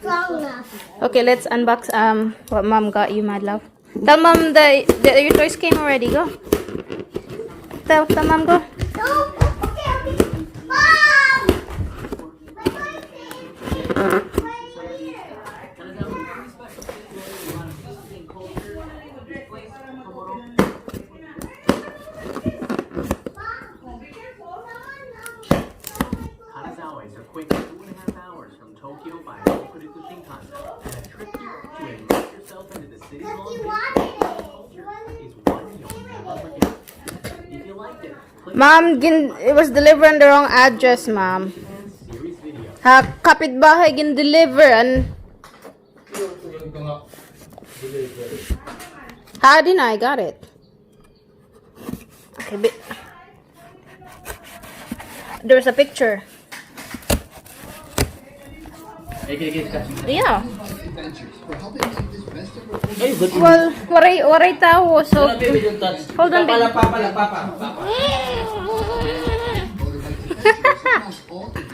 strong enough. Okay, let's unbox what mom got you, my love. Tell mom your toys came already. Go. Tell mom go. No, okay. Mom! My toys came. Right here. Are quick 2.5 hours from Tokyo by Hokuriku Shinkansen, and a trip to immerse yourself into the city's long history is one you'll never forget. If you liked it, click Mom, it was delivered on the wrong address, mom. series video. Ha, kapitbahay gin-deliver and how did I got it? Okay, there's a picture. Yeah. Well, waray tao. So, hold on, baby.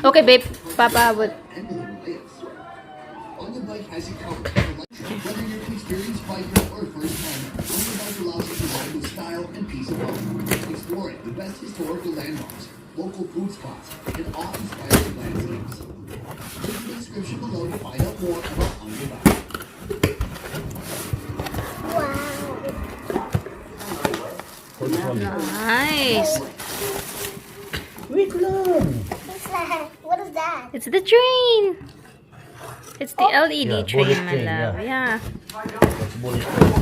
Okay, babe. Papa would. On the bike has it covered. Whether you're an experienced biker or a first timer, On the Bike allows you to ride with style and peace of mind. Exploring the best historical landmarks, local food spots, and awe-inspiring landscapes. Click the description below to find out more about On the Bike. Nice. What's that? What is that? It's the train. It's the LED train, bullet my train, love. Yeah. That's bullet train.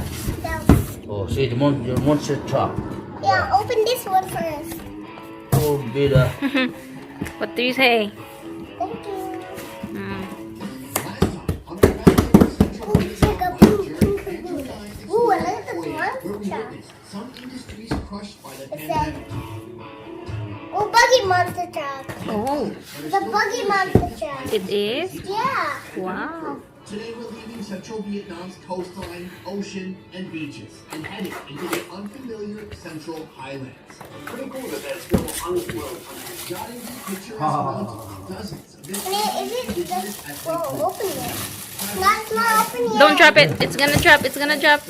Oh, see your monster truck. Yeah, open this one first. Oh, bida. What do you say? Thank you. Mm. Ooh, check out Ooh, I like this one. Some industries crushed by the It says, pandemic. oh, buggy monster truck. Oh, The buggy monster truck. it is? Yeah. Wow. Today we're leaving central Vietnam's coastline, ocean, and beaches, and heading into the unfamiliar Central Highlands. Pretty cool that that's still unexplored. Jotting these pictures mountains, dozens of And is it just, whoa, open it. It's not open yet. Don't drop it. It's gonna drop. It's gonna drop.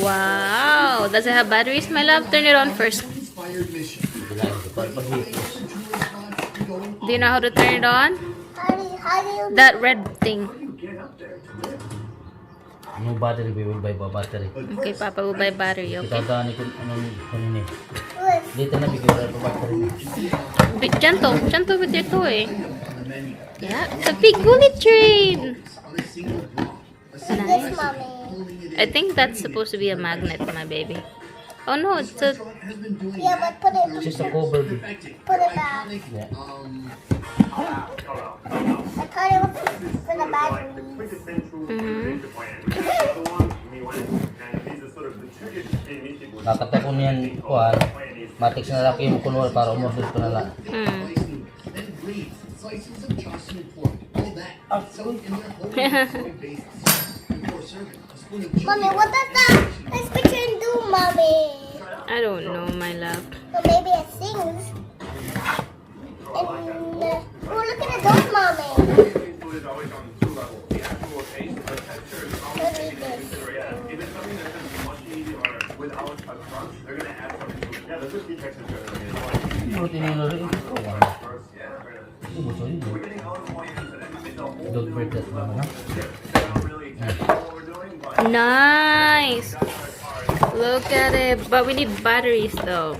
Wow. Does it have batteries, my love? Turn it on first. inspired mission. Do you know how to turn it on? How do you That red thing. No battery, we will buy battery. Okay, Papa will buy battery, okay? Itadaan ko anong kunin eh. do it? Dito na bigyan ko battery. Gentle with your toy. Yeah, it's a big bullet train. This, Nice. mommy. I think that's supposed to be a magnet, my baby. Oh no, it's a... Yeah, but put It's it just a cover. back. Yeah. I thought it was for the battery. Nakata ko niyan kuan. Matik na laki yung kunwal para umorder ko na lang. Mommy, what does that nice picture do, mommy? I don't know, my love. So maybe it sings. And oh, look at the door, mommy. What is this? Buti nila rin. Don't forget that, ha? Nice. Look at it. But we need batteries though.